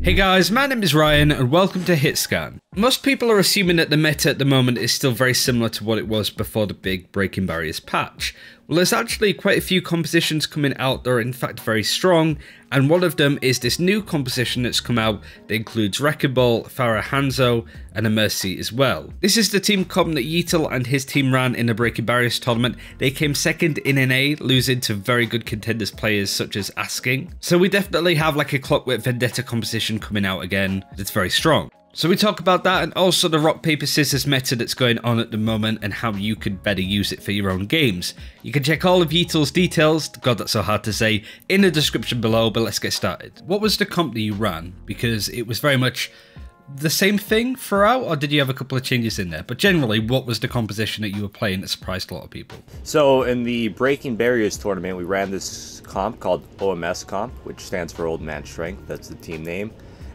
Hey guys, my name is Ryan and welcome to HitScan. Most people are assuming that the meta at the moment is still very similar to what it was before the big Breaking Barriers patch. Well, there's actually quite a few compositions coming out that are in fact very strong, and one of them is this new composition that's come out that includes Wrecking Ball, Pharah, Hanzo, and a Mercy as well. This is the team comp that Yeatle and his team ran in the Breaking Barriers tournament. They came second in NA, losing to very good contenders players such as Asking. So we definitely have like a Clockwork Vendetta composition coming out again that's very strong. So we talk about that and also the rock, paper, scissors meta that's going on at the moment and how you could better use it for your own games. You can check all of Yeatle's details, God that's so hard to say, in the description below, but let's get started. What was the comp that you ran? Because it was very much the same thing throughout, or did you have a couple of changes in there? But generally, what was the composition that you were playing that surprised a lot of people? So in the Breaking Barriers tournament, we ran this comp called OMS comp, which stands for Old Man Strength, that's the team name.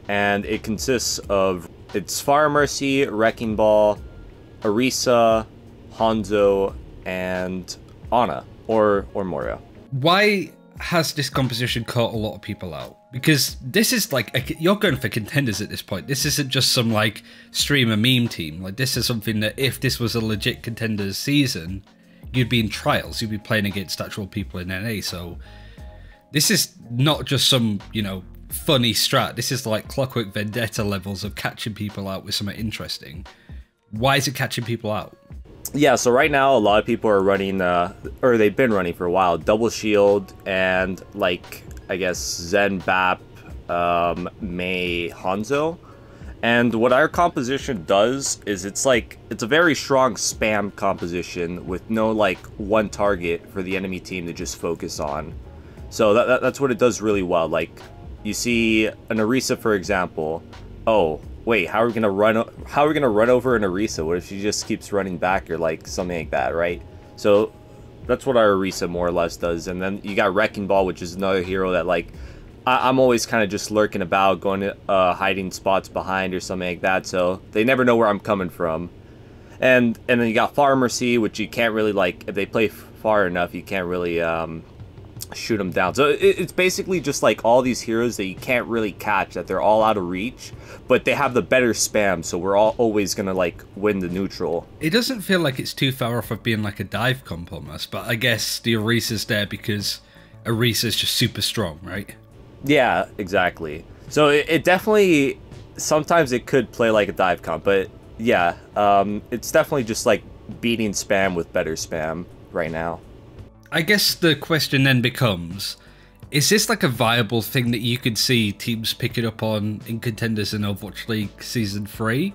And it consists of, it's Pharah, Mercy, Wrecking Ball, Orisa, Hanzo, and Ana, or Moira. Why has this composition caught a lot of people out? Because this is like, you're going for contenders at this point. This isn't just some like streamer meme team. Like this is something that if this was a legit contenders season, you'd be in trials. You'd be playing against actual people in NA. So this is not just some, you know, funny strat. This is like Clockwork Vendetta levels of catching people out with something interesting. Why is it catching people out? Yeah, so right now a lot of people are running, or they've been running for a while, Double Shield and like, I guess, Zen, Bap, Mei, Hanzo. And what our composition does is it's a very strong spam composition with no like one target for the enemy team to just focus on. So that's what it does really well. Like, you see an Orisa, for example. Oh, wait, how are we gonna run over an Orisa? What if she just keeps running back or like something like that, right? So that's what our Orisa more or less does. And then you got Wrecking Ball, which is another hero that like I'm always kind of just lurking about, going to hiding spots behind or something like that. So they never know where I'm coming from. And then you got Pharah, Mercy, which you can't really like, if they play far enough, you can't really shoot them down. So it's basically just like all these heroes that you can't really catch, that they're all out of reach, but they have the better spam, so we're all always gonna like win the neutral. It doesn't feel like it's too far off of being like a dive comp almost, but I guess the Orisa's there because Orisa's just super strong, right? Yeah, exactly. So it definitely, sometimes it could play like a dive comp, but yeah, it's definitely just like beating spam with better spam right now. I guess the question then becomes, is this like a viable thing that you could see teams picking up on in contenders in Overwatch League Season 3?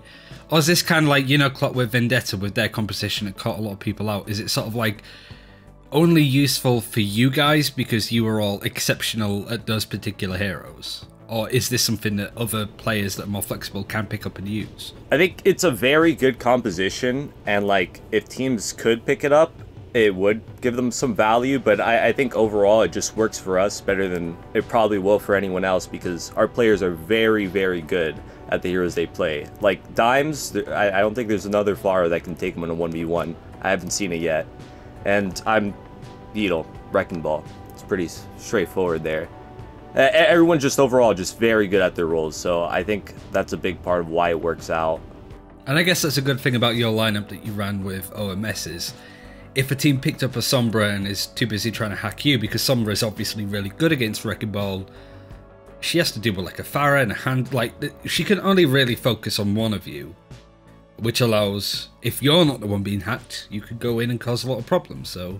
Or is this kind of like, you know, Clockwork Vendetta with their composition that caught a lot of people out? Is it sort of like only useful for you guys because you are all exceptional at those particular heroes? Or is this something that other players that are more flexible can pick up and use? I think it's a very good composition, and like if teams could pick it up, it would give them some value, but I think overall it just works for us better than it probably will for anyone else, because our players are very, very good at the heroes they play. Like Dimes, I don't think there's another Pharah that can take him in a 1v1. I haven't seen it yet. And I'm Yeatle, Wrecking Ball. It's pretty straightforward there. Everyone's just overall just very good at their roles, so I think that's a big part of why it works out. And I guess that's a good thing about your lineup that you ran with OMSs. If a team picked up a Sombra and is too busy trying to hack you, because Sombra is obviously really good against Wrecking Ball, she has to deal with like a Pharah and a hand, like she can only really focus on one of you, which allows, if you're not the one being hacked, you could go in and cause a lot of problems. So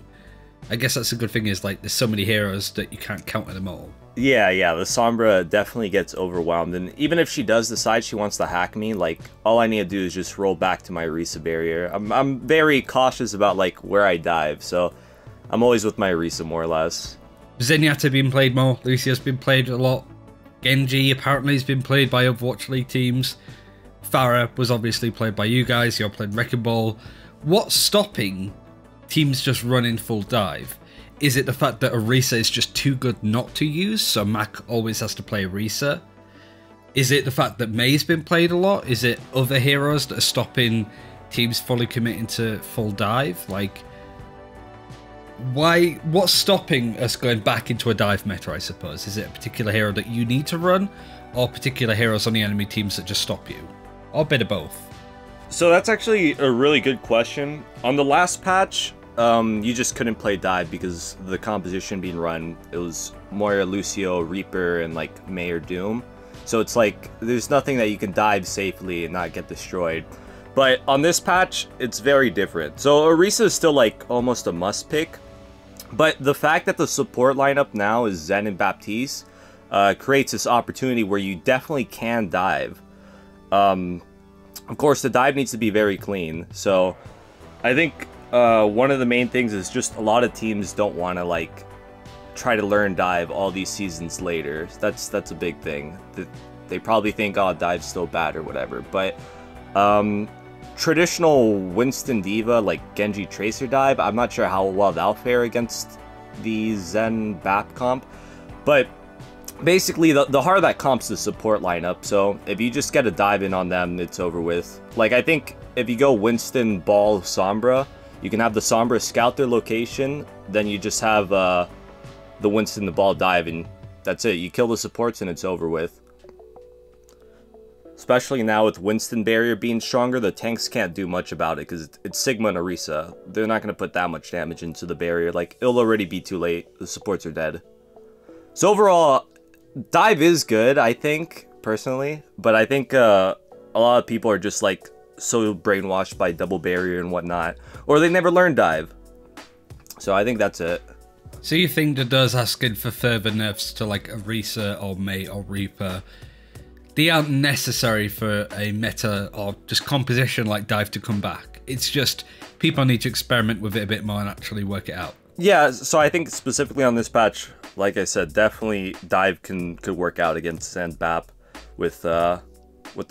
I guess that's a good thing, is like there's so many heroes that you can't counter them all. Yeah, the Sombra definitely gets overwhelmed, and even if she does decide she wants to hack me, like all I need to do is just roll back to my Orisa barrier. I'm very cautious about like where I dive, so I'm always with my Orisa more or less. Zenyatta been played more, Lucia's been played a lot, Genji apparently has been played by Overwatch League teams, Pharah was obviously played by you guys, you're playing Wrecking Ball. What's stopping teams just running full dive? Is it the fact that Orisa is just too good not to use, so Mac always has to play Orisa? Is it the fact that Mei's been played a lot? Is it other heroes that are stopping teams fully committing to full dive? Like, what's stopping us going back into a dive meta, I suppose? Is it a particular hero that you need to run? or particular heroes on the enemy teams that just stop you? Or a bit of both? So that's actually a really good question. On the last patch, you just couldn't play dive because the composition being run, it was Moira, Lucio, Reaper, and like Mei or Doom. So it's like, there's nothing that you can dive safely and not get destroyed. But on this patch, it's very different. So Orisa is still like almost a must pick. But the fact that the support lineup now is Zen and Baptiste creates this opportunity where you definitely can dive. Of course, the dive needs to be very clean. So I think one of the main things is just a lot of teams don't want to like try to learn dive all these seasons later. That's a big thing. They probably think, oh, dive's still bad or whatever. But traditional Winston Diva, like Genji Tracer dive, I'm not sure how well that'll fare against the Zen Bap comp. But basically, the heart of that comp's the support lineup. So if you just get a dive in on them, it's over with. Like, I think if you go Winston, Ball, Sombra, you can have the Sombra scout their location, then you just have the Winston, the Ball dive, and that's it. You kill the supports and it's over with. Especially now with Winston barrier being stronger, the tanks can't do much about it because it's Sigma and Orisa. They're not going to put that much damage into the barrier. Like, it'll already be too late. The supports are dead. So overall, dive is good, I think, personally. But I think a lot of people are just, like, so brainwashed by double barrier and whatnot. Or they never learned dive. So I think that's it. So you think that does asking for further nerfs to, like, Orisa or Mei or Reaper, they aren't necessary for a meta or just composition like dive to come back. It's just people need to experiment with it a bit more and actually work it out. Yeah, so I think specifically on this patch, like I said, definitely dive could work out against Zen Bap with the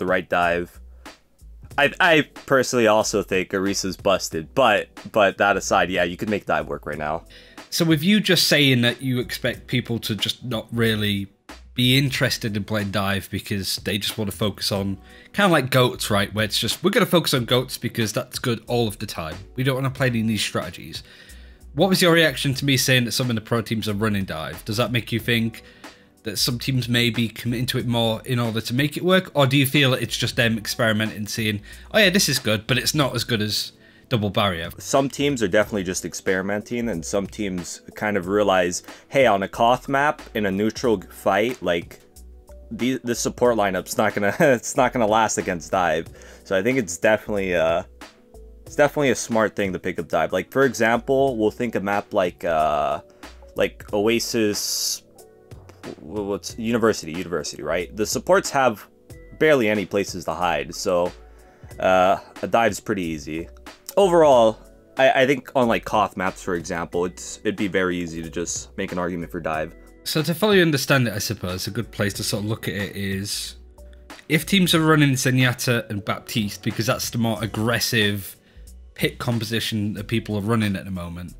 right dive. I personally also think Orisa's busted, but that aside, yeah, you could make dive work right now. So with you just saying that you expect people to just not really be interested in playing dive because they just want to focus on kind of like goats, right? Where it's just, we're going to focus on goats because that's good all of the time. We don't want to play any niche strategies. What was your reaction to me saying that some of the pro teams are running dive? Does that make you think that some teams may be committing to it more in order to make it work? Or do you feel it's just them experimenting, seeing, oh yeah, this is good, but it's not as good as double barrier? Some teams are definitely just experimenting, and some teams kind of realize, hey, on a Koth map in a neutral fight, like the support lineup's not gonna it's not gonna last against dive. So I think it's definitely a smart thing to pick up dive. Like, for example, we'll think a map like Oasis, what's University, right? The supports have barely any places to hide, so a dive's pretty easy. Overall, I think on like Koth maps, for example, it'd be very easy to just make an argument for dive. So to fully understand it, I suppose a good place to sort of look at it is if teams are running Zenyatta and Baptiste, because that's the more aggressive hit composition that people are running at the moment,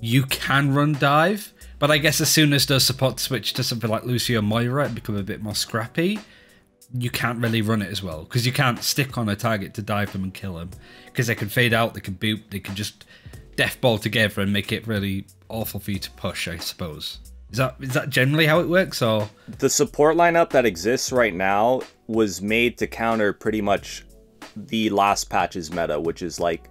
you can run dive. But I guess as soon as those supports switch to something like Lucio and Moira and become a bit more scrappy, you can't really run it as well, because you can't stick on a target to dive them and kill them, because they can fade out, they can boot, they can just death ball together and make it really awful for you to push, I suppose. Is that generally how it works? Or the support lineup that exists right now was made to counter pretty much the last patch's meta, which is like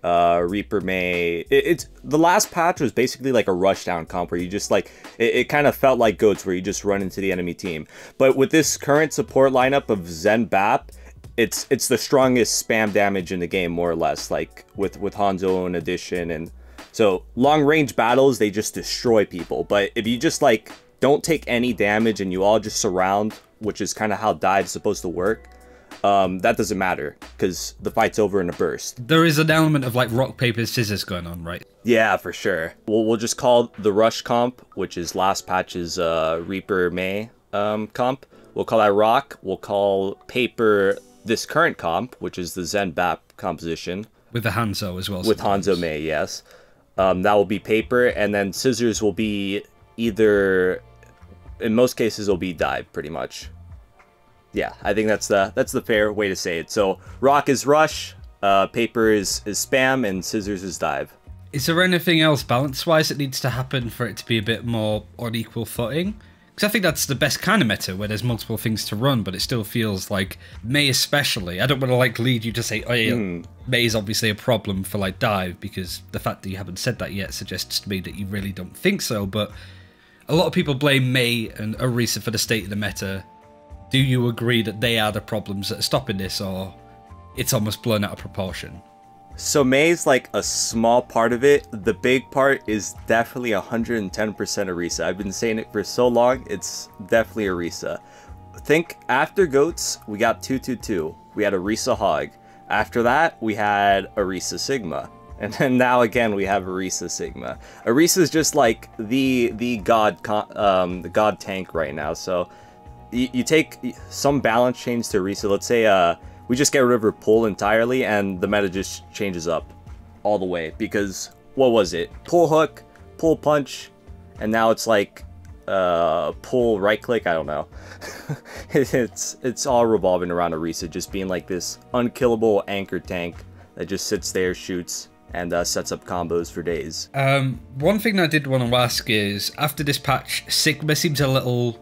Reaper Mei. It's the last patch was basically like a rushdown comp where you just like it kind of felt like goats where you just run into the enemy team. But with this current support lineup of Zen Bap, it's the strongest spam damage in the game, more or less, like with Hanzo in addition. And so long range battles, they just destroy people. But if you just like don't take any damage and you all just surround, which is kind of how dive's supposed to work, that doesn't matter because the fight's over in a burst. There is an element of like rock, paper, scissors going on, right? Yeah, for sure. We'll just call the rush comp, which is last patch's Reaper Mei comp. We'll call that rock. We'll call paper this current comp, which is the Zen Bap composition. With the Hanzo as well. With Hanzo Mei, yes. That will be paper, and then scissors will be either, in most cases, it'll be dive, pretty much. Yeah, I think that's the fair way to say it. So rock is rush, paper is spam, and scissors is dive. Is there anything else balance-wise that needs to happen for it to be a bit more on equal footing? Because I think that's the best kind of meta, where there's multiple things to run, but it still feels like Mei especially. I don't want to like lead you to say, oh yeah, Mei is obviously a problem for like dive, because the fact that you haven't said that yet suggests to me that you really don't think so. But a lot of people blame Mei and Orisa for the state of the meta. Do you agree that they are the problems that are stopping this, or it's almost blown out of proportion? So Mei's like a small part of it. The big part is definitely 110% Orisa. I've been saying it for so long, it's definitely Orisa. Think after Goats, we got 222. We had Orisa Hog. After that, we had Orisa Sigma. And then now again, we have Orisa Sigma. Orisa is just like the god tank right now. So you take some balance change to Orisa. Let's say we just get rid of her pull entirely, and the meta just changes up all the way. Because, what was it? Pull hook, pull punch, and now it's like pull right click, I don't know. it's all revolving around Orisa just being like this unkillable anchor tank that just sits there, shoots, and sets up combos for days. One thing I did want to ask is, after this patch, Sigma seems a little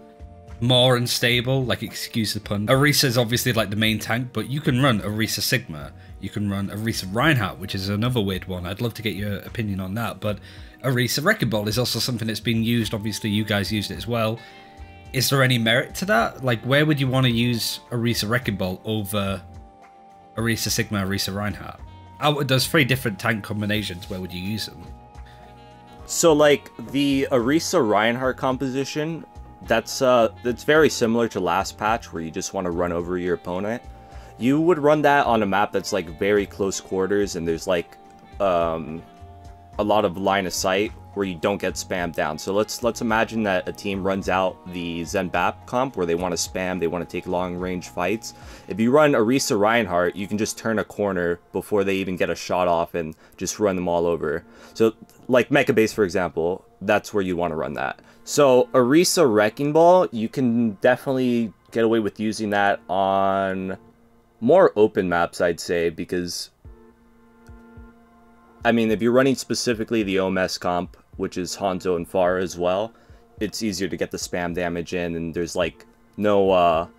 more unstable, like, excuse the pun. Orisa is obviously like the main tank, but you can run Orisa Sigma, you can run Orisa Reinhardt, which is another weird one. I'd love to get your opinion on that. But Orisa Wrecking Ball is also something that's been used. Obviously you guys used it as well. Is there any merit to that? Like, where would you want to use Orisa Wrecking Ball over Orisa Sigma, Orisa Reinhardt? Out of those 3 different tank combinations, where would you use them? So like the Orisa Reinhardt composition, that's very similar to last patch, where you just want to run over your opponent. You would run that on a map that's like very close quarters, and there's like a lot of line of sight where you don't get spammed down. So let's imagine that a team runs out the Zen Bap comp where they want to spam, they want to take long range fights. If you run Orisa Reinhardt, you can just turn a corner before they even get a shot off and just run them all over. So like Mecha Base, for example, that's where you want to run that. So Orisa Wrecking Ball, you can definitely get away with using that on more open maps, I'd say, because I mean, if you're running specifically the OMS comp, which is Hanzo and Pharah as well, it's easier to get the spam damage in, and there's like no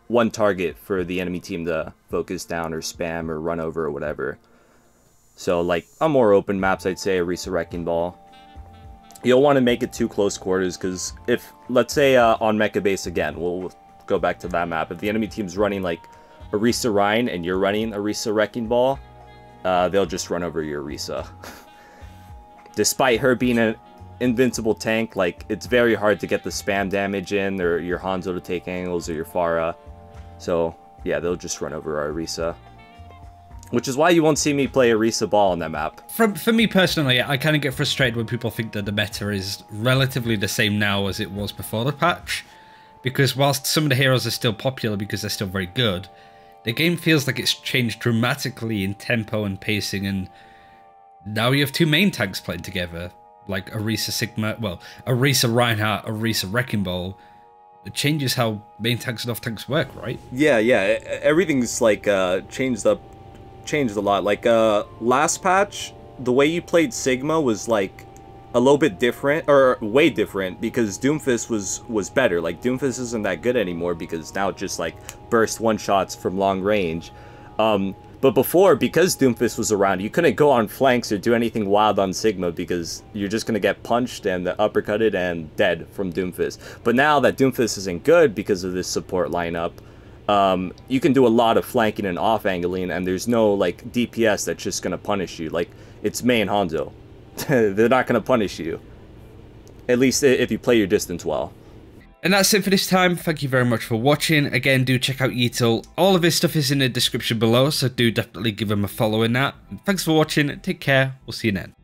one target for the enemy team to focus down or spam or run over or whatever. So like on more open maps, I'd say Orisa Wrecking Ball. You don't want to make it too close quarters, because if, let's say on Mecha Base again, we'll go back to that map. If the enemy team's running like Orisa Rein and you're running Orisa Wrecking Ball, they'll just run over your Orisa. Despite her being an invincible tank, like, it's very hard to get the spam damage in, or your Hanzo to take angles, or your Pharah. So yeah, they'll just run over our Orisa. Which is why you won't see me play Orisa Ball on that map. For me personally, I kind of get frustrated when people think that the meta is relatively the same now as it was before the patch. Because whilst some of the heroes are still popular because they're still very good, the game feels like it's changed dramatically in tempo and pacing, and now you have 2 main tanks playing together, like Orisa Sigma, well, Orisa Reinhardt, Orisa Wrecking Ball. It changes how main tanks and off tanks work, right? Yeah, everything's like changed a lot. Like last patch, the way you played Sigma was like a little bit different, or way different, because Doomfist was better. Like, Doomfist isn't that good anymore because now it just like burst one-shots from long range. But before, because Doomfist was around, you couldn't go on flanks or do anything wild on Sigma because you're just gonna get punched and uppercutted and dead from Doomfist. But now that Doomfist isn't good because of this support lineup, you can do a lot of flanking and off-angling, and there's no like DPS that's just gonna punish you. Like, it's Mei and Hanzo. They're not going to punish you. At least if you play your distance well. And that's it for this time. Thank you very much for watching. Again, do check out Yeatle. All of his stuff is in the description below, so do definitely give him a follow in that. Thanks for watching. Take care. We'll see you then.